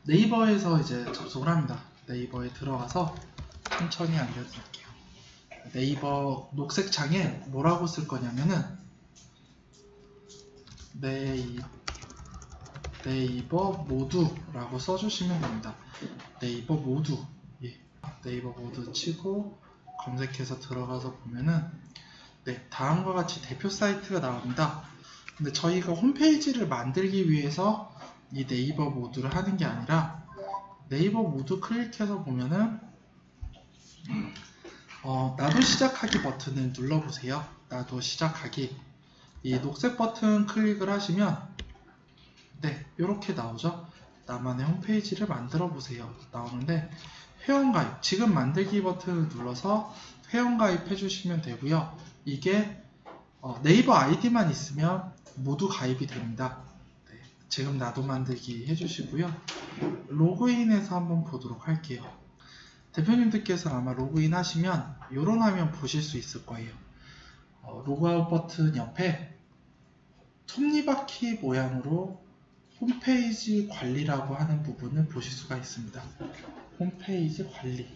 네이버에서 이제 접속을 합니다. 네이버에 들어가서 천천히 알려드릴게요. 네이버 녹색 창에 뭐라고 쓸 거냐면은 네이버 모두라고 써주시면 됩니다. 네이버 모두. 예. 네이버 모두 치고 검색해서 들어가서 보면은 다음과 같이 대표 사이트가 나옵니다. 근데 저희가 홈페이지를 만들기 위해서 이 네이버 모두를 하는 게 아니라 네이버 모두 클릭해서 보면은 나도 시작하기 버튼을 눌러보세요. 나도 시작하기. 이 녹색 버튼 클릭을 하시면 이렇게 나오죠. 나만의 홈페이지를 만들어 보세요. 나오는데 회원가입, 지금 만들기 버튼을 눌러서 회원가입 해주시면 되고요. 이게 네이버 아이디만 있으면 모두 가입이 됩니다. 지금 나도 만들기 해주시고요. 로그인해서 한번 보도록 할게요. 대표님들께서 아마 로그인 하시면 이런 화면 보실 수 있을 거예요. 로그아웃 버튼 옆에 톱니바퀴 모양으로 홈페이지 관리라고 하는 부분을 보실 수가 있습니다. 홈페이지 관리.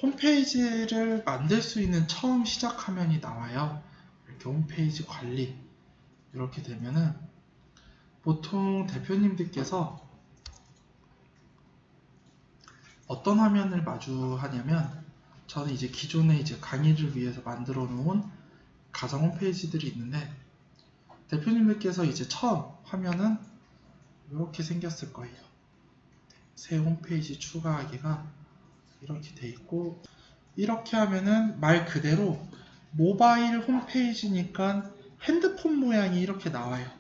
홈페이지를 만들 수 있는 처음 시작 화면이 나와요. 이렇게 홈페이지 관리. 이렇게 되면은 보통 대표님들께서 어떤 화면을 마주하냐면, 저는 이제 기존에 강의를 위해서 만들어 놓은 가상 홈페이지들이 있는데, 대표님들께서 처음 화면은 이렇게 생겼을 거예요. 새 홈페이지 추가하기가 이렇게 돼 있고, 이렇게 하면은 말 그대로 모바일 홈페이지니까 핸드폰 모양이 이렇게 나와요.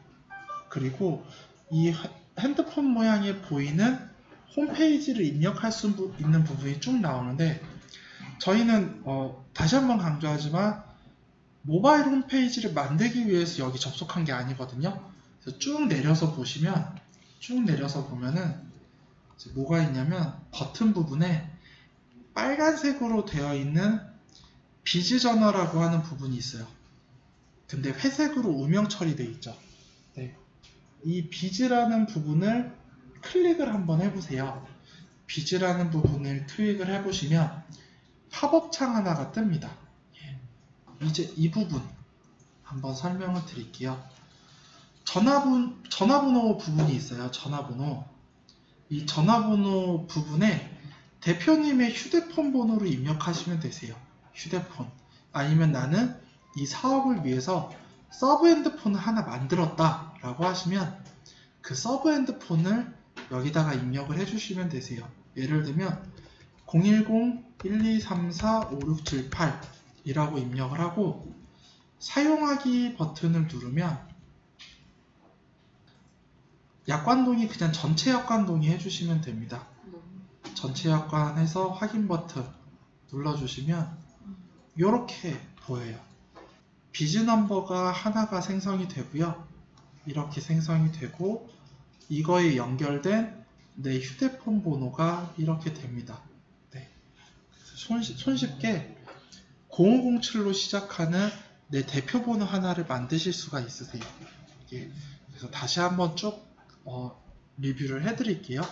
그리고 이 핸드폰 모양에 보이는 홈페이지를 입력할 수 있는 부분이 쭉 나오는데, 저희는 다시 한번 강조하지만 모바일 홈페이지를 만들기 위해서 여기 접속한 게 아니거든요. 그래서 쭉 내려서 보면은 뭐가 있냐면 버튼 부분에 빨간색으로 되어 있는 비즈 저너라고 하는 부분이 있어요. 근데 회색으로 우명 처리되어 있죠. 이 비즈라는 부분을 클릭을 한번 해보세요. 비즈라는 부분을 클릭을 해보시면 팝업 창 하나가 뜹니다. 이제 이 부분 한번 설명을 드릴게요. 전화번호 부분이 있어요. 전화번호. 이 전화번호 부분에 대표님의 휴대폰 번호를 입력하시면 되세요. 휴대폰. 아니면 나는 이 사업을 위해서 서브 핸드폰을 하나 만들었다 라고 하시면 그 서브 핸드폰을 여기다가 입력을 해주시면 되세요. 예를 들면 010-1234-5678 이라고 입력을 하고 사용하기 버튼을 누르면 약관동의 그냥 전체 약관동의 해주시면 됩니다. 전체 약관에서 확인 버튼 눌러주시면 이렇게 보여요. 비즈 넘버가 하나가 생성이 되고요. 이렇게 생성이 되고 이거에 연결된 내 휴대폰 번호가 이렇게 됩니다. 손쉽게 0507로 시작하는 내 대표 번호 하나를 만드실 수가 있으세요. 그래서 다시 한번 쭉 리뷰를 해드릴게요.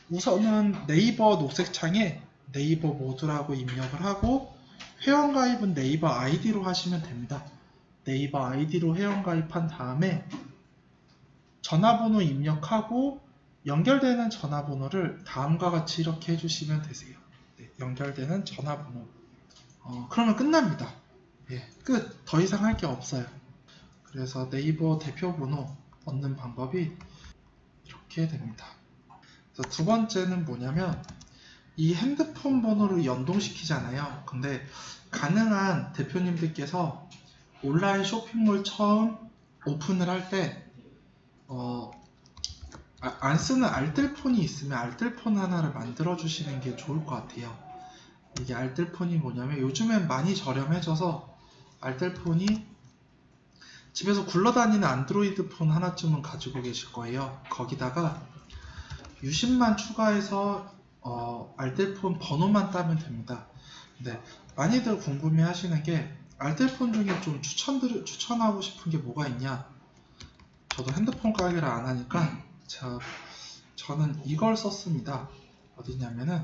우선은 네이버 녹색 창에 네이버 모두라고 입력을 하고 회원가입은 네이버 아이디로 하시면 됩니다. 네이버 아이디로 회원가입한 다음에 전화번호 입력하고 연결되는 전화번호를 다음과 같이 이렇게 해주시면 되세요. 연결되는 전화번호. 그러면 끝납니다. 끝. 더 이상 할 게 없어요. 그래서 네이버 대표 번호 얻는 방법이 이렇게 됩니다. 그래서 두 번째는 뭐냐면 이 핸드폰 번호를 연동시키잖아요. 근데 가능한 대표님들께서 온라인 쇼핑몰 처음 오픈을 할 때 안 쓰는 알뜰폰이 있으면 알뜰폰 하나를 만들어 주시는 게 좋을 것 같아요. 이게 알뜰폰이 뭐냐면 요즘엔 많이 저렴해져서 알뜰폰이 집에서 굴러다니는 안드로이드 폰 하나쯤은 가지고 계실 거예요. 거기다가 유심만 추가해서 알뜰폰 번호만 따면 됩니다. 근데 많이들 궁금해 하시는 게 알뜰폰 중에 좀 추천하고 싶은 게 뭐가 있냐. 저도 핸드폰 가게를 안 하니까 저는 이걸 썼습니다. 어디냐면은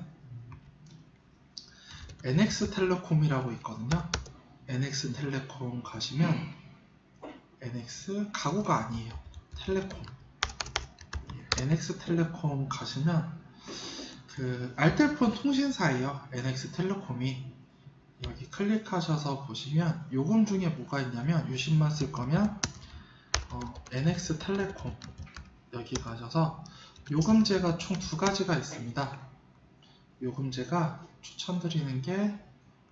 NX텔레콤이라고 있거든요. NX텔레콤 가시면 NX 가구가 아니에요. 텔레콤. NX텔레콤 가시면 그 알뜰폰 통신사예요. NX텔레콤이. 여기 클릭하셔서 보시면 요금 중에 뭐가 있냐면 유심만 쓸 거면 NX텔레콤 여기 가셔서 요금제가 총 두 가지가 있습니다. 요금제가 추천드리는 게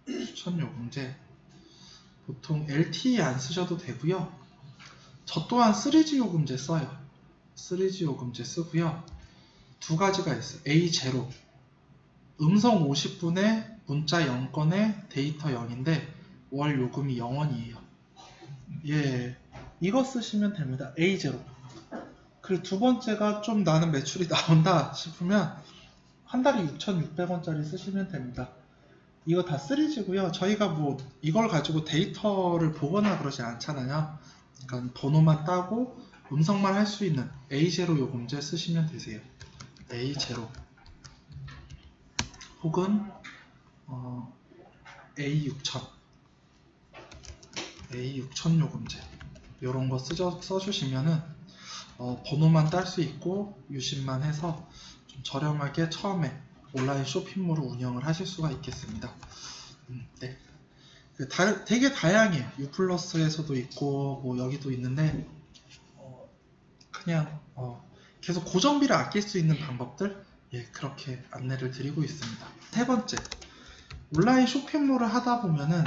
추천 요금제 보통 LTE 안 쓰셔도 되고요. 저 또한 3G 요금제 써요. 3G 요금제 쓰고요. 두 가지가 있어요. A0 음성 50분에 문자 0건에 데이터 0인데 월 요금이 0원이에요. 예, 이거 쓰시면 됩니다. A0. 그리고 두 번째가 좀 나는 매출이 나온다 싶으면 한 달에 6,600원짜리 쓰시면 됩니다. 이거 다 3G고요. 저희가 뭐 이걸 가지고 데이터를 보거나 그러지 않잖아요. 그러니까 번호만 따고 음성만 할 수 있는 A0 요금제 쓰시면 되세요. A0 혹은 A6000 요금제 이런 거 써주시면은 번호만 딸 수 있고 유심만 해서 좀 저렴하게 처음에 온라인 쇼핑몰을 운영을 하실 수가 있겠습니다. 네. 되게 다양해요. U+에서도 있고 뭐 여기도 있는데 그냥 계속 고정비를 아낄 수 있는 방법들 그렇게 안내를 드리고 있습니다. 세 번째, 온라인 쇼핑몰을 하다 보면은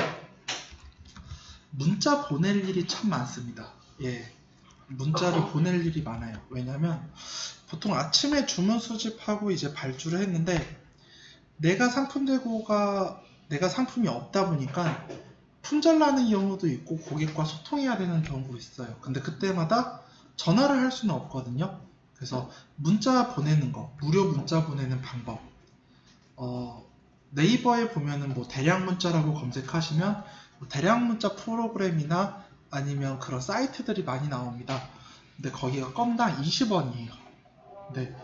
문자 보낼 일이 참 많습니다. 문자를 보낼 일이 많아요. 왜냐면 보통 아침에 주문 수집하고 이제 발주를 했는데 내가 상품이 없다 보니까 품절나는 경우도 있고 고객과 소통해야 되는 경우도 있어요. 근데 그때마다 전화를 할 수는 없거든요. 그래서 문자 보내는 거, 무료 문자 보내는 방법 네이버에 보면은 뭐 대량 문자라고 검색하시면 대량 문자 프로그램이나 아니면 그런 사이트들이 많이 나옵니다. 근데 거기가 건당 20원이에요. 근데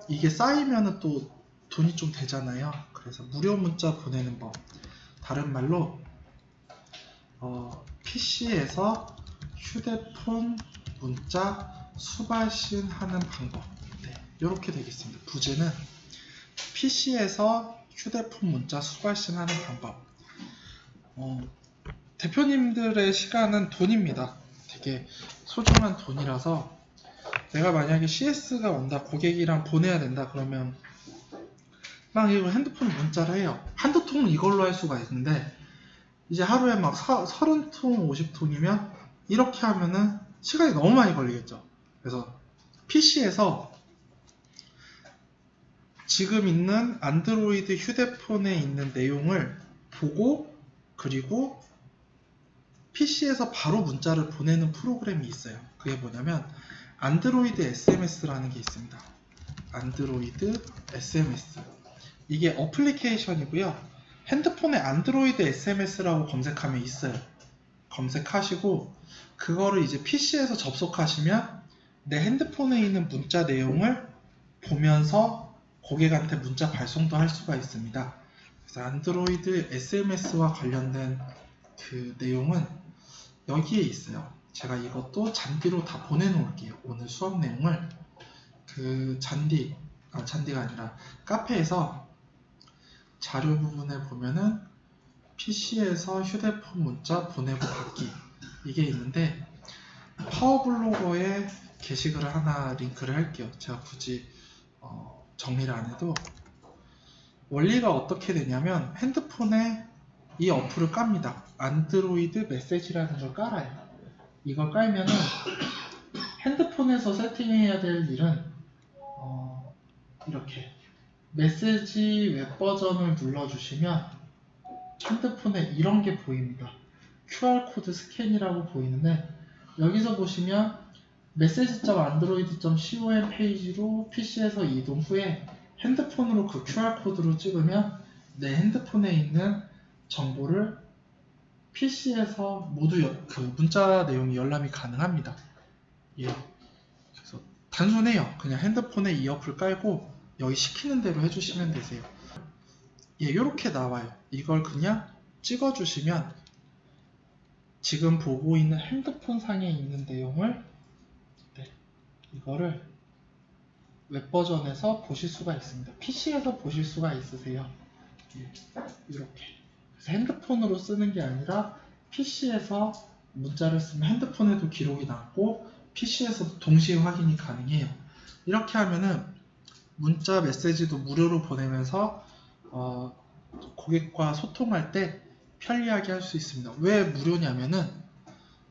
이게 쌓이면은 또 돈이 좀 되잖아요. 그래서 무료 문자 보내는 법, 다른 말로 PC에서 휴대폰 문자 수발신하는 방법, 이렇게 되겠습니다. 부제는 PC에서 휴대폰 문자 수발신하는 방법. 대표님들의 시간은 돈입니다. 되게 소중한 돈이라서 내가 만약에 CS가 온다, 고객이랑 보내야 된다 그러면 막 이거 핸드폰 문자를 해요. 한두 통은 이걸로 할 수가 있는데 이제 하루에 막 30통, 50통이면 이렇게 하면은 시간이 너무 많이 걸리겠죠. 그래서 PC에서 지금 있는 안드로이드 휴대폰에 있는 내용을 보고 그리고 PC에서 바로 문자를 보내는 프로그램이 있어요. 그게 뭐냐면 안드로이드 SMS라는 게 있습니다. 안드로이드 SMS. 이게 어플리케이션이고요. 핸드폰에 안드로이드 SMS라고 검색하면 있어요. 검색하시고 그거를 이제 PC에서 접속하시면 내 핸드폰에 있는 문자 내용을 보면서 고객한테 문자 발송도 할 수가 있습니다. 그래서 안드로이드 SMS와 관련된 그 내용은 여기에 있어요. 제가 이것도 잔디로 다 보내놓을게요. 오늘 수업 내용을 그 잔디가 아니라 카페에서 자료 부분에 보면은 PC에서 휴대폰 문자 보내고 받기 이게 있는데 파워블로거에 게시글을 하나 링크를 할게요. 제가 굳이 정리를 안 해도 원리가 어떻게 되냐면 핸드폰에 이 어플을 깝니다. 안드로이드 메시지라는 걸 깔아요. 이걸 깔면은 핸드폰에서 세팅해야 될 일은 이렇게 메시지 웹 버전을 눌러주시면 핸드폰에 이런 게 보입니다. QR코드 스캔이라고 보이는데 여기서 보시면 message.android.com 페이지로 PC에서 이동 후에 핸드폰으로 그 QR코드로 찍으면 내 핸드폰에 있는 정보를 PC에서 모두 그 문자 내용이 열람이 가능합니다. 그래서 단순해요. 그냥 핸드폰에 이 어플 깔고 여기 시키는 대로 해주시면 되세요. 예, 이렇게 나와요. 이걸 그냥 찍어주시면 지금 보고 있는 핸드폰 상에 있는 내용을 이거를 웹 버전에서 보실 수가 있습니다. PC에서 보실 수가 있으세요. 이렇게. 그래서 핸드폰으로 쓰는 게 아니라 PC에서 문자를 쓰면 핸드폰에도 기록이 남고 PC에서도 동시에 확인이 가능해요. 이렇게 하면은 문자 메시지도 무료로 보내면서 고객과 소통할 때 편리하게 할 수 있습니다. 왜 무료냐면은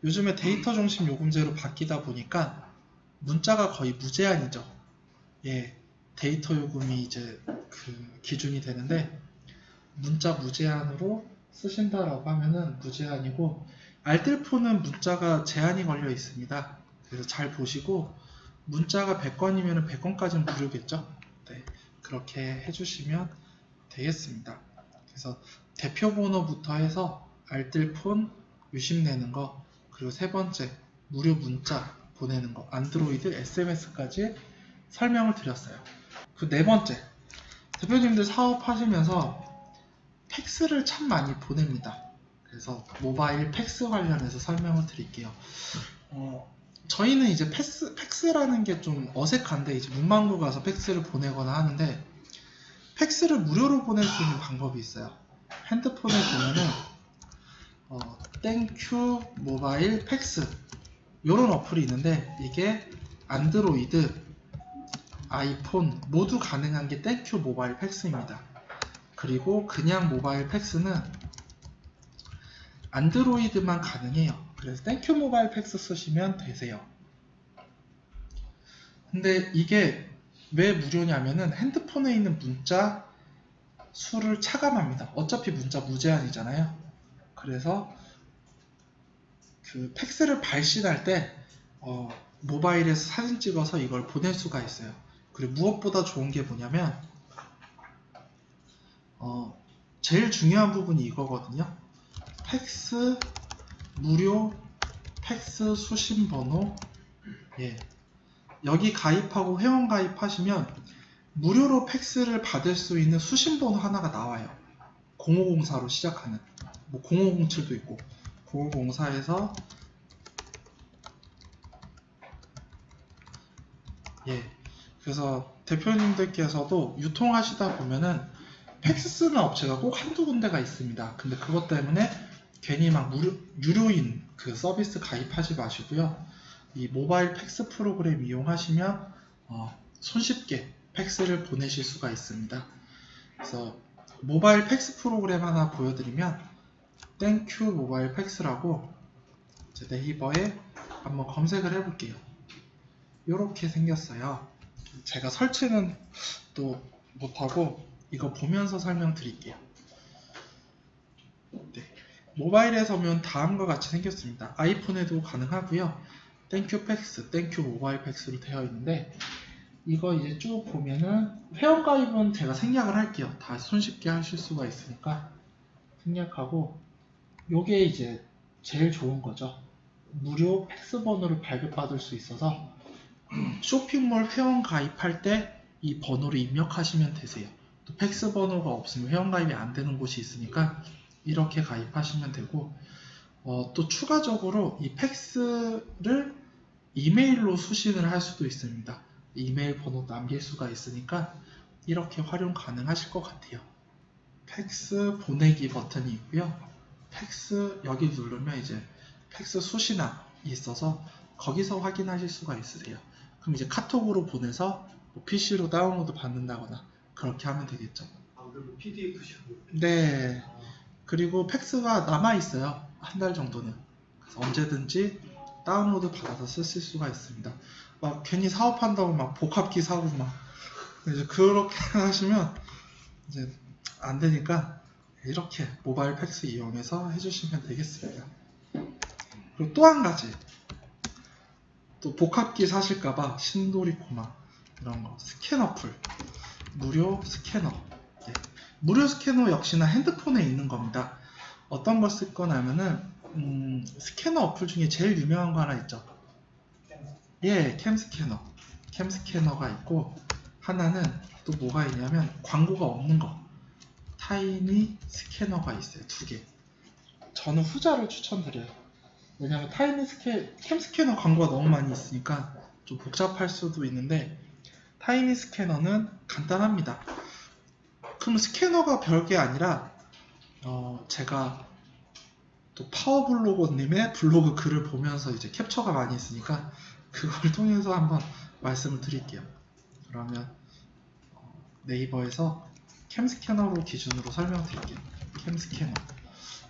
요즘에 데이터 중심 요금제로 바뀌다 보니까 문자가 거의 무제한이죠. 예, 데이터 요금이 이제 그 기준이 되는데 문자 무제한으로 쓰신다라고 하면은 무제한이고 알뜰폰은 문자가 제한이 걸려 있습니다. 그래서 잘 보시고 문자가 100건이면 100건까지는 무료겠죠. 네, 그렇게 해주시면 되겠습니다. 그래서 대표번호부터 해서 알뜰폰 유심 내는 거 그리고 세 번째 무료 문자 보내는 거 안드로이드 SMS까지 설명을 드렸어요. 그 네 번째 대표님들 사업하시면서 팩스를 참 많이 보냅니다. 그래서 모바일 팩스 관련해서 설명을 드릴게요. 저희는 이제 팩스라는 게 좀 어색한데 이제 문방구 가서 팩스를 보내거나 하는데 팩스를 무료로 보낼 수 있는 방법이 있어요. 핸드폰에 보면은 땡큐 모바일 팩스 이런 어플이 있는데 이게 안드로이드, 아이폰 모두 가능한 게 땡큐 모바일 팩스입니다. 그리고 그냥 모바일 팩스는 안드로이드만 가능해요. 그래서 땡큐 모바일 팩스 쓰시면 되세요. 근데 이게 왜 무료냐면은 핸드폰에 있는 문자 수를 차감합니다. 어차피 문자 무제한이잖아요. 그래서 그 팩스를 발신할 때 모바일에서 사진 찍어서 이걸 보낼 수가 있어요. 그리고 무엇보다 좋은 게 뭐냐면 제일 중요한 부분이 이거거든요. 팩스 무료 팩스 수신 번호 예. 여기 가입하고 회원 가입하시면 무료로 팩스를 받을 수 있는 수신 번호 하나가 나와요. 0504로 시작하는 뭐 0507도 있고 0504에서 예. 그래서 대표님들께서도 유통하시다 보면은 팩스 쓰는 업체가 꼭 한두 군데가 있습니다. 근데 그것 때문에 괜히 막 유료인 그 서비스 가입하지 마시고요. 이 모바일 팩스 프로그램 이용하시면 손쉽게 팩스를 보내실 수가 있습니다. 그래서 모바일 팩스 프로그램 하나 보여드리면 땡큐 모바일 팩스라고 네이버에 한번 검색을 해볼게요. 이렇게 생겼어요. 제가 설치는 또 못하고 이거 보면서 설명드릴게요. 네. 모바일에서 보면 다음과 같이 생겼습니다. 아이폰에도 가능하고요. 땡큐 팩스, 땡큐 모바일 팩스로 되어 있는데 이거 이제 쭉 보면은 회원가입은 제가 생략을 할게요. 다 손쉽게 하실 수가 있으니까 생략하고 요게 이제 제일 좋은 거죠. 무료 팩스 번호를 발급받을 수 있어서 쇼핑몰 회원 가입할 때 이 번호를 입력하시면 되세요. 또 팩스 번호가 없으면 회원 가입이 안 되는 곳이 있으니까 이렇게 가입하시면 되고 또 추가적으로 이 팩스를 이메일로 수신을 할 수도 있습니다. 이메일 번호 남길 수가 있으니까 이렇게 활용 가능하실 것 같아요. 팩스 보내기 버튼이 있고요. 팩스 여기 누르면 이제 팩스 수신함이 있어서 거기서 확인하실 수가 있으세요. 그럼 이제 카톡으로 보내서 뭐 PC로 다운로드 받는다거나 그렇게 하면 되겠죠. 그리고 PDF식으로. 네. 그리고 팩스가 남아있어요. 한 달 정도는. 그래서 언제든지 다운로드 받아서 쓰실 수가 있습니다. 막 괜히 사업한다고 막 복합기 사고 막 이제 그렇게 하시면 이제 안 되니까 이렇게 모바일 팩스 이용해서 해주시면 되겠습니다. 그리고 또 한 가지 또 복합기 사실까봐 신도리코마 이런 거 스캔 어플 무료 스캐너 네. 무료 스캐너 역시나 핸드폰에 있는 겁니다. 어떤 걸 쓸 거냐면은 스캐너 어플 중에 제일 유명한 거 하나 있죠. 예, 캠 스캐너. 캠 스캐너가 있고, 하나는 또 뭐가 있냐면 광고가 없는 거, 타이니 스캐너가 있어요. 두 개. 저는 후자를 추천드려요. 왜냐면 캠 스캐너 광고가 너무 많이 있으니까 좀 복잡할 수도 있는데, 타이니 스캐너는 간단합니다. 그럼 스캐너가 별게 아니라 제가 또 파워블로거님의 블로그 글을 보면서 이제 캡처가 많이 있으니까 그걸 통해서 한번 말씀을 드릴게요. 그러면 네이버에서 캠 스캐너로 기준으로 설명드릴게요. 캠 스캐너.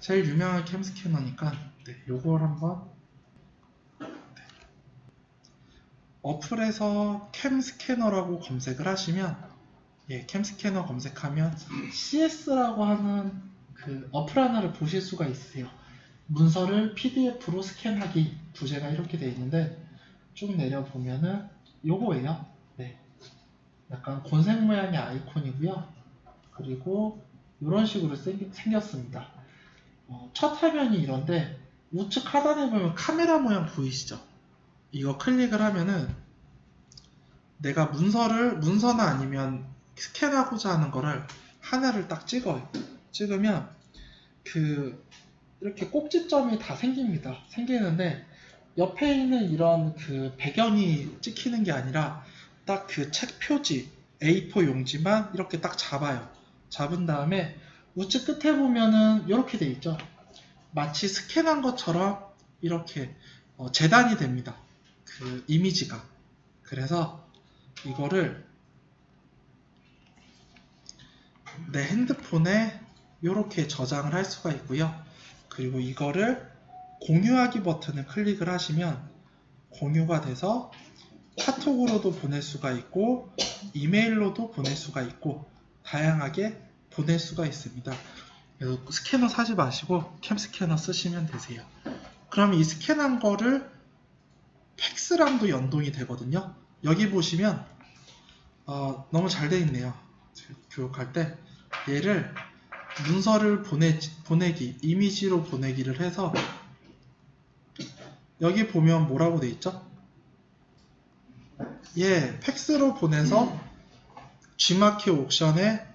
제일 유명한 캠 스캐너니까 요걸 한번 어플에서 캠 스캐너라고 검색을 하시면, 캠 스캐너 검색하면 CS라고 하는 그 어플 하나를 보실 수가 있으세요. 문서를 PDF로 스캔하기, 부제가 이렇게 되어 있는데 쭉 내려보면은 요거예요. 약간 곤색 모양의 아이콘이고요. 그리고 이런 식으로 생겼습니다. 첫 화면이 이런데 우측 하단에 보면 카메라 모양 보이시죠? 이거 클릭을 하면은 내가 문서나 아니면 스캔하고자 하는 거를 하나를 딱 찍어요. 찍으면 이렇게 꼭지점이 다 생기는데 옆에 있는 이런 그 배경이 찍히는 게 아니라 딱 그 책 표지 A4 용지만 이렇게 딱 잡아요. 잡은 다음에 우측 끝에 보면은 이렇게 돼 있죠. 마치 스캔한 것처럼 이렇게 재단이 됩니다. 그 이미지가. 그래서 이거를 내 핸드폰에 이렇게 저장을 할 수가 있고요. 그리고 이거를 공유하기 버튼을 클릭을 하시면 공유가 돼서 카톡으로도 보낼 수가 있고 이메일로도 보낼 수가 있고 다양하게 보낼 수가 있습니다. 그래서 스캐너 사지 마시고 캠 스캐너 쓰시면 되세요. 그럼 이 스캔한 거를 팩스랑도 연동이 되거든요. 여기 보시면 너무 잘 돼 있네요. 교육할 때 얘를 문서를 보내기, 이미지로 보내기를 해서 여기 보면 뭐라고 돼 있죠? 팩스로 보내서 G마켓 옥션에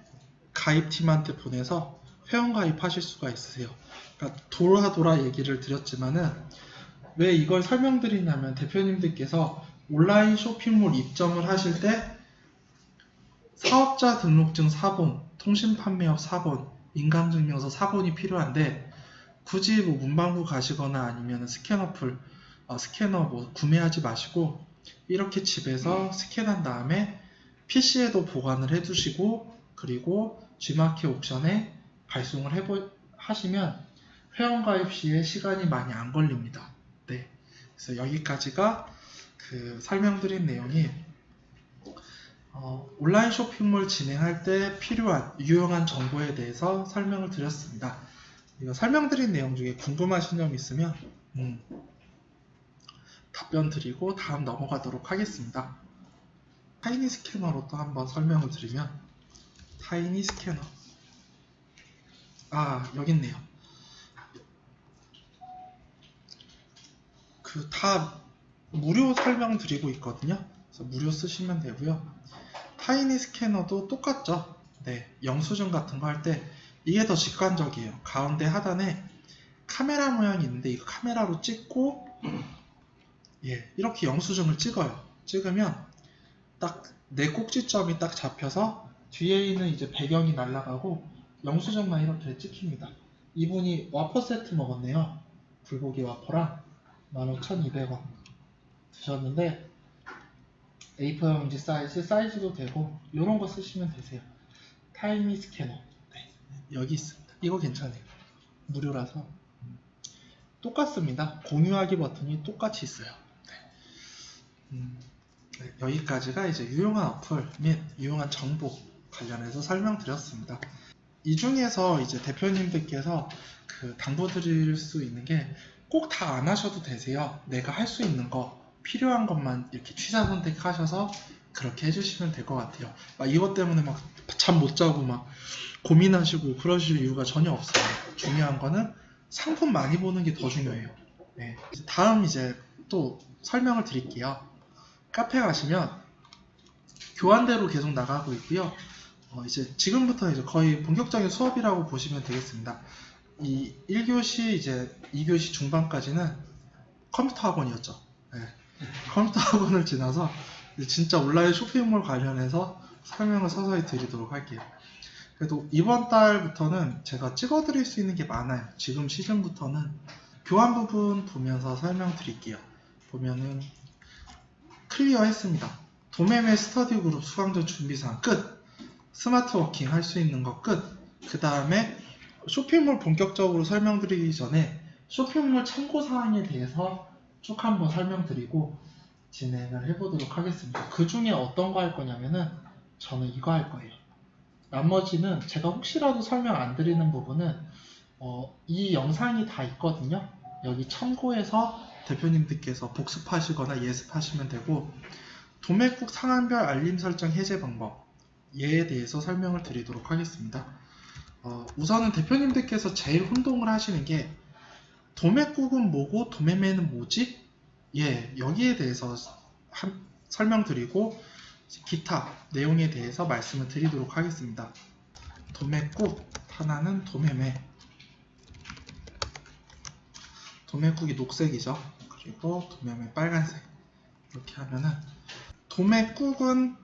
가입팀한테 보내서 회원가입하실 수가 있으세요. 그러니까 돌아 얘기를 드렸지만은 왜 이걸 설명드리냐면 대표님들께서 온라인 쇼핑몰 입점을 하실 때 사업자 등록증 사본, 통신판매업 사본, 인감증명서 사본이 필요한데 굳이 문방구 가시거나 아니면 스캐너 구매하지 마시고 이렇게 집에서 스캔한 다음에 PC에도 보관을 해두시고 그리고 G마켓 옥션에 발송을 하시면 회원가입 시에 시간이 많이 안 걸립니다. 그래서 여기까지가 설명드린 내용이 온라인 쇼핑몰 진행할 때 필요한 유용한 정보에 대해서 설명을 드렸습니다. 이거 설명드린 내용 중에 궁금하신 점 있으면 답변 드리고 다음 넘어가도록 하겠습니다. 타이니 스캐너로 또 한번 설명을 드리면 타이니 스캐너 여기 있네요. 다 무료 설명 드리고 있거든요. 그래서 무료 쓰시면 되고요. 타이니 스캐너도 똑같죠. 영수증 같은 거 할 때 이게 더 직관적이에요. 가운데 하단에 카메라 모양이 있는데 이거 카메라로 찍고 이렇게 영수증을 찍어요. 찍으면 딱 내 꼭지점이 딱 잡혀서 뒤에 있는 이제 배경이 날아가고 영수증만 이렇게 찍힙니다. 이분이 와퍼 세트 먹었네요. 불고기 와퍼랑 15,200원 드셨는데 A4 용지 사이즈도 되고 이런 거 쓰시면 되세요. 타이니 스캐너 여기 있습니다. 이거 괜찮아요. 무료라서 똑같습니다. 공유하기 버튼이 똑같이 있어요. 여기까지가 이제 유용한 어플 및 유용한 정보 관련해서 설명드렸습니다. 이 중에서 이제 대표님들께서 당부드릴 수 있는 게 꼭 다 안 하셔도 되세요. 내가 할 수 있는 거 필요한 것만 이렇게 취사 선택하셔서 그렇게 해주시면 될 것 같아요. 이것 때문에 잠 못 자고 고민하시고 그러실 이유가 전혀 없어요. 중요한 거는 상품 많이 보는 게 더 중요해요. 다음 이제 또 설명을 드릴게요. 카페 가시면 교환대로 계속 나가고 있고요. 이제 지금부터 이제 거의 본격적인 수업이라고 보시면 되겠습니다. 이 1교시 이제 2교시 중반까지는 컴퓨터 학원이었죠. 네. 컴퓨터 학원을 지나서 진짜 온라인 쇼핑몰 관련해서 설명을 서서히 드리도록 할게요. 그래도 이번 달부터는 제가 찍어드릴 수 있는 게 많아요. 지금 시즌부터는 교환 부분 보면서 설명드릴게요. 보면은 클리어 했습니다. 도매매 스터디 그룹 수강전 준비사항 끝. 스마트 워킹 할 수 있는 거 끝. 그 다음에 쇼핑몰 본격적으로 설명드리기 전에 쇼핑몰 참고사항에 대해서 쭉 한번 설명드리고 진행을 해보도록 하겠습니다. 그 중에 어떤 거 할 거냐면은 저는 이거 할 거예요. 나머지는 제가 혹시라도 설명 안 드리는 부분은 이 영상이 다 있거든요. 여기 참고해서 대표님들께서 복습하시거나 예습하시면 되고, 도매국 상한별 알림 설정 해제 방법 얘에 대해서 설명을 드리도록 하겠습니다. 우선은 대표님들께서 제일 혼동을 하시는 게 도매국은 뭐고 도매매는 뭐지? 예, 여기에 대해서 설명드리고 기타 내용에 대해서 말씀을 드리도록 하겠습니다. 도매국 하나는 도매매. 도매국이 녹색이죠. 그리고 도매매 빨간색. 이렇게 하면은 도매국은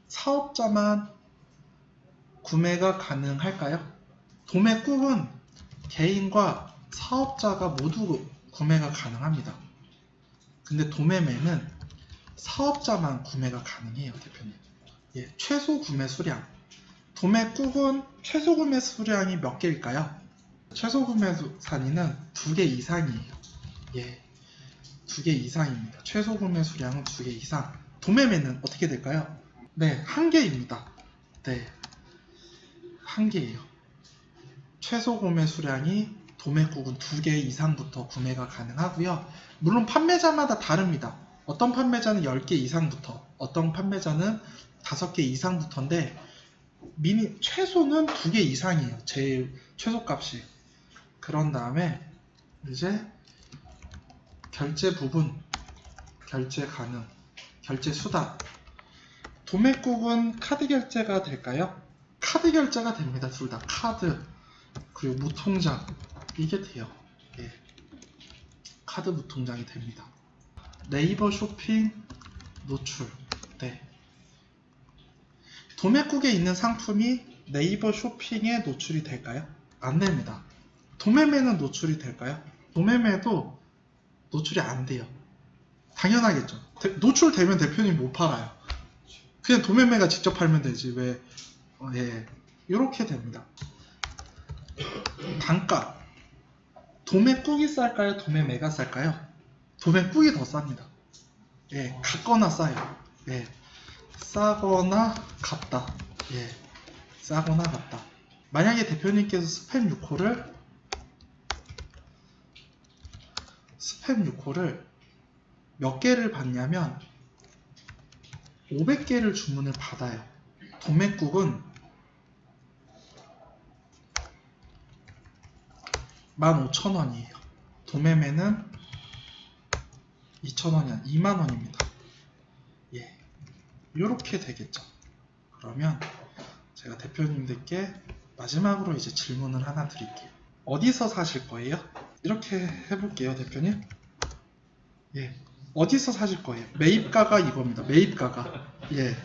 사업자만 구매가 가능할까요? 도매국은 개인과 사업자가 모두 구매가 가능합니다. 근데 도매매는 사업자만 구매가 가능해요, 대표님. 예, 최소 구매 수량. 도매국은 최소 구매 수량이 몇 개일까요? 최소 구매 단위는 2개 이상이에요. 예, 2개 이상입니다. 최소 구매 수량은 2개 이상. 도매매는 어떻게 될까요? 네, 1개입니다. 네, 1개예요. 최소 구매 수량이 도매국은 2개 이상부터 구매가 가능하고요. 물론 판매자마다 다릅니다. 어떤 판매자는 10개 이상부터, 어떤 판매자는 5개 이상부터인데 최소는 2개 이상이에요. 제일 최소값이. 그런 다음에 이제 결제 부분, 결제 가능, 결제 수단. 도매국은 카드 결제가 될까요? 카드 결제가 됩니다. 둘 다. 카드 그리고 무통장 이게 돼요. 예. 카드 무통장이 됩니다. 네이버 쇼핑 노출. 네. 도매국에 있는 상품이 네이버 쇼핑에 노출이 될까요? 안 됩니다. 도매매는 노출이 될까요? 도매매도 노출이 안 돼요. 당연하겠죠. 노출되면 대표님 못 팔아요. 그냥 도매매가 직접 팔면 되지. 왜? 예. 이렇게 됩니다. 단가. 도매국이 쌀까요? 도매매가 쌀까요? 도매국이 더 쌉니다. 예, 같거나 싸요. 예, 싸거나 같다. 예, 싸거나 같다. 만약에 대표님께서 스팸 6호를 몇 개를 받냐면 500개를 주문을 받아요. 도매국은 15,000원이에요. 도매매는 2,000원이 아니라 20,000원입니다. 예, 이렇게 되겠죠. 그러면 제가 대표님들께 마지막으로 이제 질문을 하나 드릴게요. 어디서 사실 거예요? 이렇게 해볼게요, 대표님. 예, 어디서 사실 거예요? 매입가가 이겁니다. 매입가가. 예,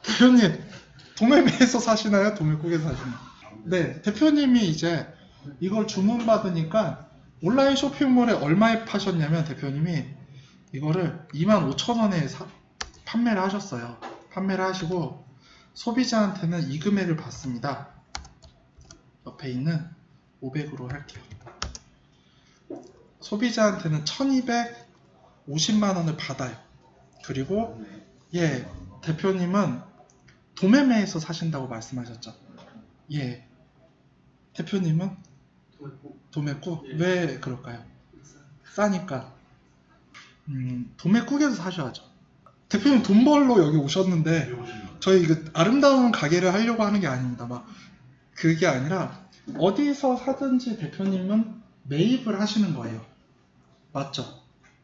대표님 도매매에서 사시나요? 도매국에서 사시나요? 네, 대표님이 이제 이걸 주문받으니까 온라인 쇼핑몰에 얼마에 파셨냐면 대표님이 이거를 25,000원에 판매를 하셨어요. 판매를 하시고 소비자한테는 이 금액을 받습니다. 옆에 있는 500으로 할게요. 소비자한테는 1250만원을 받아요. 그리고 예, 대표님은 도매매에서 사신다고 말씀하셨죠. 예, 대표님은 도매국. 왜 그럴까요? 싸니까. 도매국에서 사셔야죠. 대표님 돈 벌러 여기 오셨는데 저희 아름다운 가게를 하려고 하는 게 아닙니다. 막 그게 아니라 어디서 사든지 대표님은 매입을 하시는 거예요. 맞죠?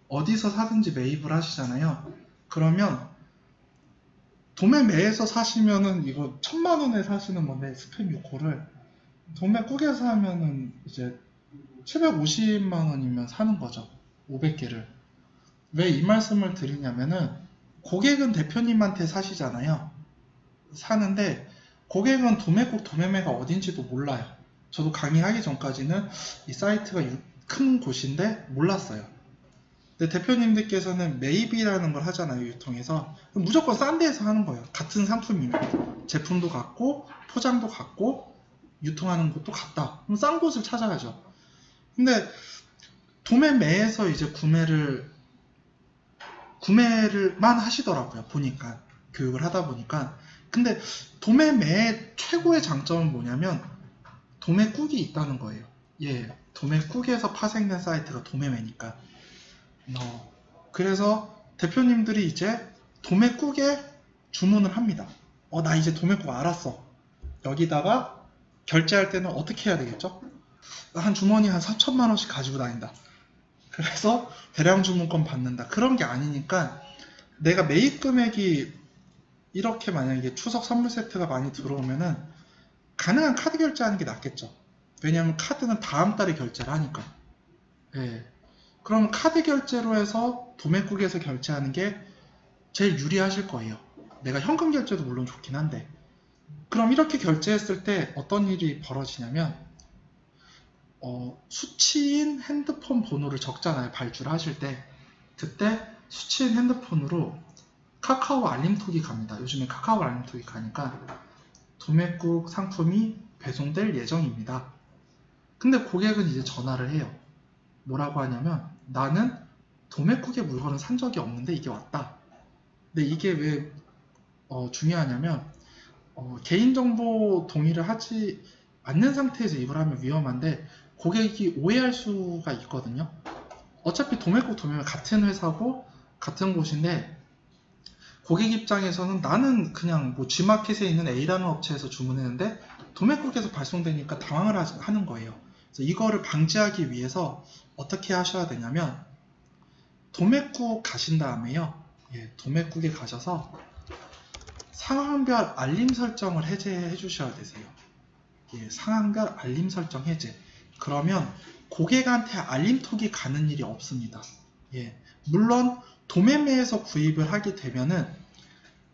어디서 사든지 매입을 하시잖아요. 그러면 도매매에서 사시면은 이거 1000만원에 사시는 건데 스팸 6호를 도매국에서 하면은 이제 750만원이면 사는 거죠. 500개를. 왜 이 말씀을 드리냐면은 고객은 대표님한테 사시잖아요. 사는데 고객은 도매국 도매매가 어딘지도 몰라요. 저도 강의하기 전까지는 이 사이트가 큰 곳인데 몰랐어요. 근데 대표님들께서는 매입이라는 걸 하잖아요. 유통에서. 무조건 싼 데에서 하는 거예요. 같은 상품이면. 제품도 같고 포장도 같고 유통하는 곳도 같다. 그럼 싼 곳을 찾아가죠. 근데 도매매에서 이제 구매를만 하시더라고요. 보니까 교육을 하다 보니까. 근데 도매매의 최고의 장점은 뭐냐면 도매국이 있다는 거예요. 예, 도매국에서 파생된 사이트가 도매매니까. 그래서 대표님들이 이제 도매국에 주문을 합니다. 나 이제 도매국 알았어. 여기다가 결제할 때는 어떻게 해야 되겠죠? 한 주머니 한 3천만원씩 가지고 다닌다. 그래서 대량 주문권 받는다. 그런 게 아니니까 내가 매입 금액이 이렇게 만약에 추석 선물 세트가 많이 들어오면은 가능한 카드 결제하는 게 낫겠죠. 왜냐하면 카드는 다음 달에 결제를 하니까. 예. 그럼 카드 결제로 해서 도매국에서 결제하는 게 제일 유리하실 거예요. 내가 현금 결제도 물론 좋긴 한데. 그럼 이렇게 결제했을 때 어떤 일이 벌어지냐면 수취인 핸드폰 번호를 적잖아요. 발주를 하실 때. 그때 수취인 핸드폰으로 카카오 알림톡이 갑니다. 요즘에 카카오 알림톡이 가니까 도매국 상품이 배송될 예정입니다. 근데 고객은 이제 전화를 해요. 뭐라고 하냐면 나는 도매국의 물건을 산 적이 없는데 이게 왔다. 근데 이게 왜 중요하냐면 개인정보 동의를 하지 않는 상태에서 입을 하면 위험한데 고객이 오해할 수가 있거든요. 어차피 도매국 도매매 같은 회사고 같은 곳인데 고객 입장에서는 나는 그냥 뭐 G마켓에 있는 A라는 업체에서 주문했는데 도매국에서 발송되니까 당황을 하는 거예요. 그래서 이거를 방지하기 위해서 어떻게 하셔야 되냐면 도매국 가신 다음에요. 예, 도매국에 가셔서 상황별 알림 설정을 해제해 주셔야 되세요. 예, 상황별 알림 설정 해제. 그러면 고객한테 알림톡이 가는 일이 없습니다. 예, 물론 도매매에서 구입을 하게 되면은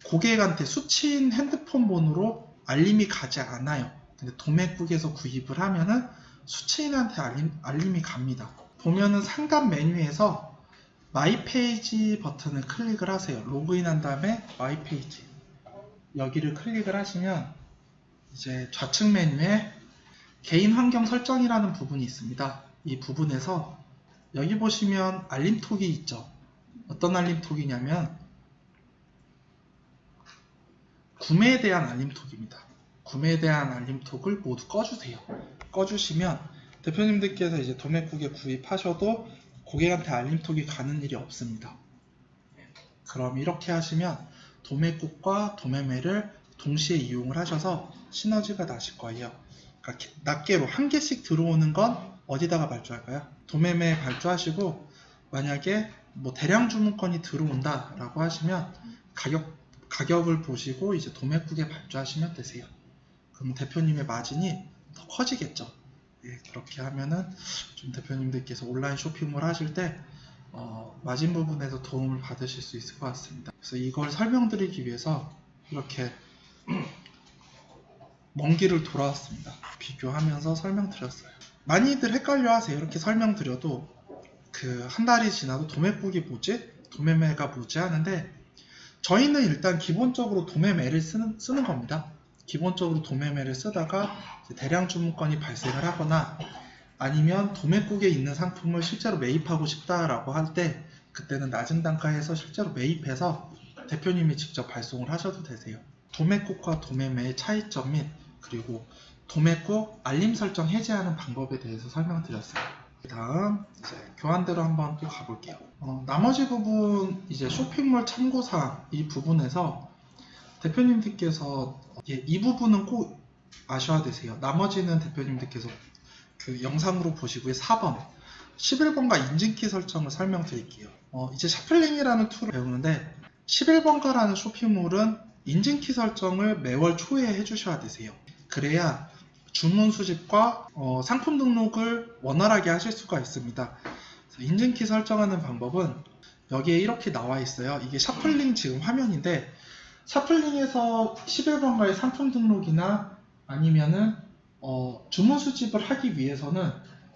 고객한테 수취인 핸드폰 번호로 알림이 가지 않아요. 근데 도매국에서 구입을 하면은 수취인한테 알림이 갑니다. 보면은 상단 메뉴에서 마이 페이지 버튼을 클릭을 하세요. 로그인한 다음에 마이 페이지 여기를 클릭을 하시면 이제 좌측 메뉴에 개인 환경 설정이라는 부분이 있습니다. 이 부분에서 여기 보시면 알림톡이 있죠. 어떤 알림톡이냐면 구매에 대한 알림톡입니다. 구매에 대한 알림톡을 모두 꺼주세요. 꺼주시면 대표님들께서 이제 도매국에 구입하셔도 고객한테 알림톡이 가는 일이 없습니다. 그럼 이렇게 하시면 도매국과 도매매를 동시에 이용을 하셔서 시너지가 나실 거예요. 그러니까 낱개로 한 개씩 들어오는 건 어디다가 발주할까요? 도매매에 발주하시고 만약에 뭐 대량 주문건이 들어온다 라고 하시면 가격을 보시고 이제 도매국에 발주하시면 되세요. 그럼 대표님의 마진이 더 커지겠죠. 예, 그렇게 하면은 좀 대표님들께서 온라인 쇼핑몰 하실 때 마진 부분에서 도움을 받으실 수 있을 것 같습니다. 그래서 이걸 설명드리기 위해서 이렇게 먼 길을 돌아왔습니다. 비교하면서 설명드렸어요. 많이들 헷갈려 하세요. 이렇게 설명드려도 한 달이 지나도 도매국이 뭐지? 도매매가 뭐지? 하는데 저희는 일단 기본적으로 도매매를 쓰는 겁니다. 기본적으로 도매매를 쓰다가 대량 주문건이 발생을 하거나 아니면 도매국에 있는 상품을 실제로 매입하고 싶다라고 할 때 그때는 낮은 단가에서 실제로 매입해서 대표님이 직접 발송을 하셔도 되세요. 도매국과 도매매의 차이점 및 그리고 도매국 알림 설정 해제하는 방법에 대해서 설명드렸어요. 다음 이제 교환대로 한번 또 가볼게요. 나머지 부분 이제 쇼핑몰 참고사항 이 부분에서 대표님들께서 이 부분은 꼭 아셔야 되세요. 나머지는 대표님들께서 그 영상으로 보시고요. 4번 11번가 인증키 설정을 설명드릴게요. 이제 샤플링이라는 툴을 배우는데 11번가라는 쇼핑몰은 인증키 설정을 매월 초에 해주셔야 되세요. 그래야 주문 수집과 상품 등록을 원활하게 하실 수가 있습니다. 인증키 설정하는 방법은 여기에 이렇게 나와 있어요. 이게 샤플링 지금 화면인데, 샤플링에서 11번가의 상품 등록이나 아니면은 주문 수집을 하기 위해서는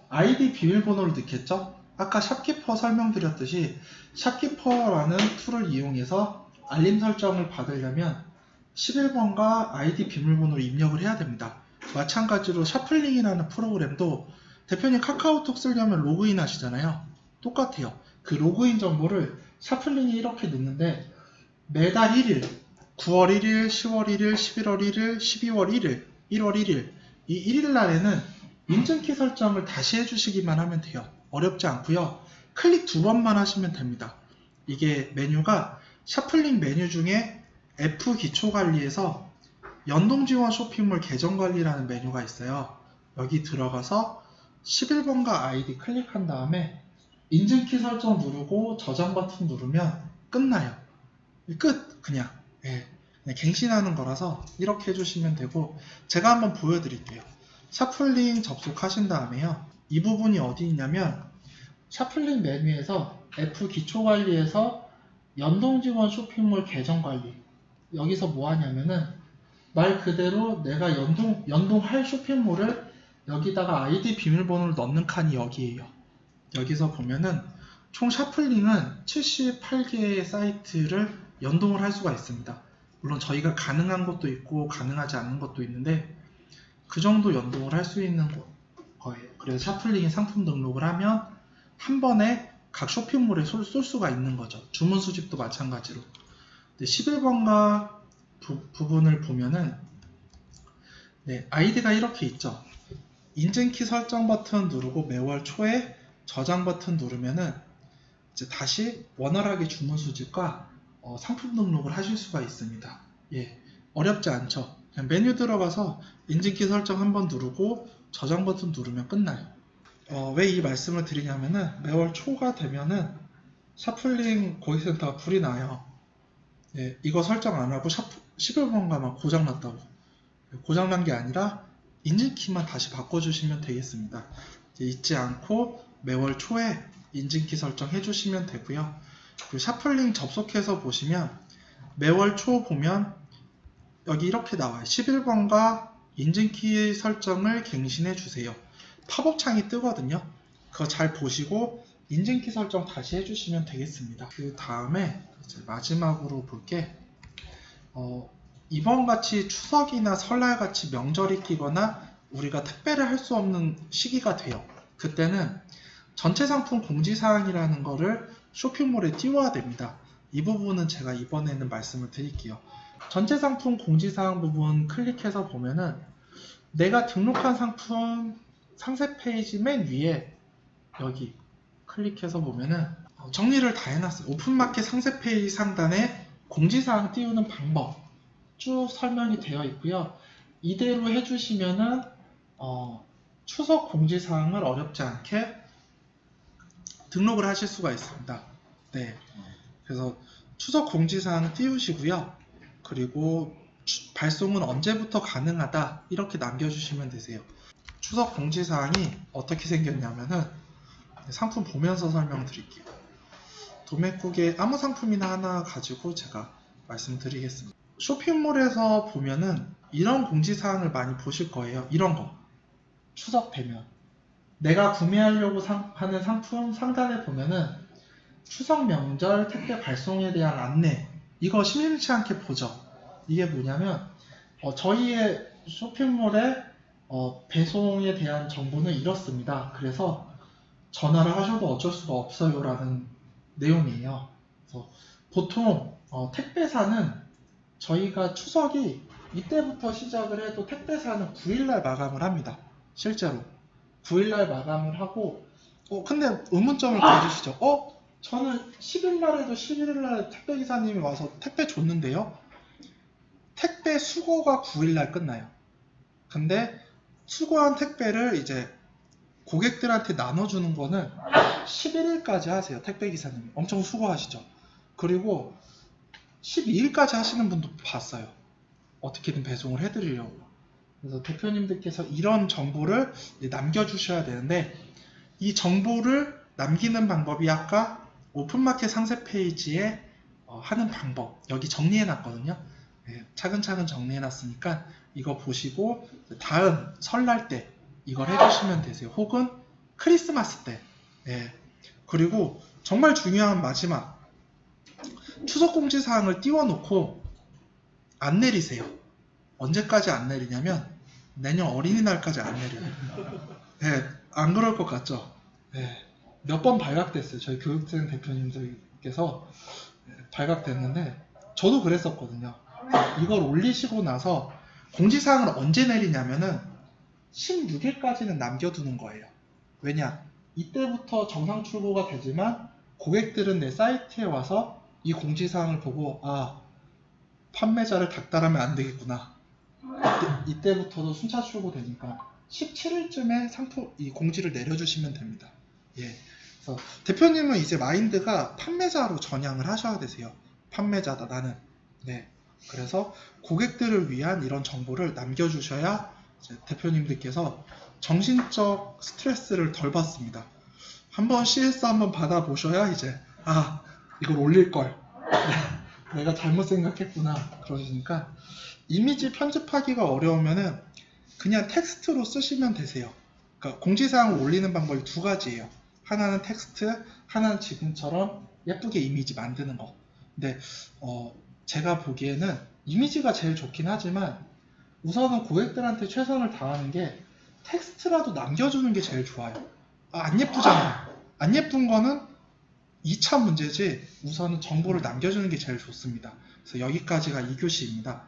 아이디 비밀번호를 넣겠죠. 아까 샵키퍼 설명드렸듯이 샵키퍼라는 툴을 이용해서 알림 설정을 받으려면 11번가 아이디 비밀번호를 입력을 해야 됩니다. 마찬가지로 샤플링이라는 프로그램도 대표님 카카오톡 쓰려면 로그인 하시잖아요. 똑같아요. 그 로그인 정보를 샤플링이 이렇게 넣는데 매달 1일, 9월 1일, 10월 1일, 11월 1일, 12월 1일, 1월 1일 이 1일 날에는 인증키 설정을 다시 해주시기만 하면 돼요. 어렵지 않고요. 클릭 2번만 하시면 됩니다. 이게 메뉴가 샤플링 메뉴 중에 F 기초관리에서 연동지원 쇼핑몰 계정관리라는 메뉴가 있어요. 여기 들어가서 11번가 아이디 클릭한 다음에 인증키 설정 누르고 저장 버튼 누르면 끝나요. 끝! 그냥 갱신하는 거라서 이렇게 해주시면 되고, 제가 한번 보여드릴게요. 샤플링 접속하신 다음에요. 이 부분이 어디 있냐면 샤플링 메뉴에서 F 기초관리에서 연동지원 쇼핑몰 계정관리, 여기서 뭐 하냐면은 말 그대로 내가 연동할 쇼핑몰을 여기다가 아이디 비밀번호를 넣는 칸이 여기에요. 여기서 보면은 총 샤플링은 78개의 사이트를 연동을 할 수가 있습니다. 물론 저희가 가능한 것도 있고 가능하지 않는 것도 있는데 그 정도 연동을 할 수 있는 거예요. 그래서 샤플링에 상품 등록을 하면 한 번에 각 쇼핑몰에 쏠 수가 있는 거죠. 주문 수집도 마찬가지로. 11번가 부분을 보면은 아이디가 이렇게 있죠. 인증키 설정 버튼 누르고 매월 초에 저장 버튼 누르면은 이제 다시 원활하게 주문 수집과 상품 등록을 하실 수가 있습니다. 어렵지 않죠. 그냥 메뉴 들어가서 인증키 설정 한번 누르고 저장 버튼 누르면 끝나요. 왜 이 말씀을 드리냐면은 매월 초가 되면은 샤플링 고객센터가 불이 나요. 이거 설정 안 하고 11번가만 고장났다고. 고장난 게 아니라 인증키만 다시 바꿔주시면 되겠습니다. 잊지 않고 매월 초에 인증키 설정 해주시면 되고요. 그리고 샤플링 접속해서 보시면 매월 초 보면 여기 이렇게 나와요. 11번가 인증키 설정을 갱신해 주세요. 팝업 창이 뜨거든요. 그거 잘 보시고 인증키 설정 다시 해주시면 되겠습니다. 그 다음에 이제 마지막으로 볼게 이번같이 추석이나 설날같이 명절이 끼거나 우리가 택배를 할 수 없는 시기가 돼요. 그때는 전체 상품 공지사항이라는 거를 쇼핑몰에 띄워야 됩니다. 이 부분은 제가 이번에는 말씀을 드릴게요. 전체 상품 공지사항 부분 클릭해서 보면은 내가 등록한 상품 상세 페이지 맨 위에 여기 클릭해서 보면은 정리를 다 해놨어요. 오픈마켓 상세 페이지 상단에 공지사항 띄우는 방법 쭉 설명이 되어 있고요. 이대로 해주시면은 추석 공지사항을 어렵지 않게 등록을 하실 수가 있습니다. 그래서 추석 공지사항 띄우시고요. 그리고 발송은 언제부터 가능하다 이렇게 남겨주시면 되세요. 추석 공지사항이 어떻게 생겼냐면은 상품 보면서 설명드릴게요. 도매국의 아무 상품이나 하나 가지고 제가 말씀드리겠습니다. 쇼핑몰에서 보면은 이런 공지사항을 많이 보실 거예요. 이런 거 추석 되면 내가 구매하려고 하는 상품 상단에 보면은 추석 명절 택배 발송에 대한 안내, 이거 심심치 않게 보죠. 이게 뭐냐면 저희의 쇼핑몰에 배송에 대한 정보는 이렇습니다. 그래서 전화를 하셔도 어쩔 수가 없어요 라는 내용이에요. 그래서 보통 택배사는 저희가 추석이 이때부터 시작을 해도 택배사는 9일날 마감을 합니다. 실제로 9일날 마감을 하고 근데 의문점을 가지시죠. 저는 10일날에도 11일날 택배기사님이 와서 택배 줬는데요. 택배 수거가 9일날 끝나요. 근데 수거한 택배를 이제 고객들한테 나눠주는 거는 11일까지 하세요. 택배기사님이 엄청 수고하시죠. 그리고 12일까지 하시는 분도 봤어요. 어떻게든 배송을 해드리려고. 그래서 대표님들께서 이런 정보를 남겨주셔야 되는데, 이 정보를 남기는 방법이 아까 오픈마켓 상세 페이지에 하는 방법, 여기 정리해놨거든요. 네, 차근차근 정리해놨으니까 이거 보시고 다음 설날 때 이걸 해주시면 되세요. 혹은 크리스마스 때. 네. 그리고 정말 중요한 마지막, 추석 공지사항을 띄워놓고 안 내리세요. 언제까지 안 내리냐면 내년 어린이날까지 안 내려요. 네, 안 그럴 것 같죠? 네, 몇 번 발각됐어요. 저희 교육생 대표님들께서 발각됐는데 저도 그랬었거든요. 이걸 올리시고 나서 공지사항을 언제 내리냐면은 16일까지는 남겨두는 거예요. 왜냐? 이때부터 정상 출고가 되지만 고객들은 내 사이트에 와서 이 공지사항을 보고 판매자를 닥달하면 안 되겠구나. 이때부터도 순차 출고되니까 17일쯤에 이 공지를 내려주시면 됩니다. 예. 그래서 대표님은 이제 마인드가 판매자로 전향을 하셔야 되세요. 판매자다 나는. 네. 그래서 고객들을 위한 이런 정보를 남겨주셔야 이제 대표님들께서 정신적 스트레스를 덜 받습니다. 한번 CS 한번 받아보셔야 이제 이걸 올릴 걸. 내가 잘못 생각했구나 그러시니까, 이미지 편집하기가 어려우면은 그냥 텍스트로 쓰시면 되세요. 그러니까 공지사항을 올리는 방법이 두 가지예요. 하나는 텍스트, 하나는 지금처럼 예쁘게 이미지 만드는 거. 근데 제가 보기에는 이미지가 제일 좋긴 하지만 우선은 고객들한테 최선을 다하는 게 텍스트라도 남겨주는 게 제일 좋아요. 안 예쁘잖아요. 안 예쁜 거는 2차 문제지 우선은 정보를 남겨주는 게 제일 좋습니다. 그래서 여기까지가 2교시입니다.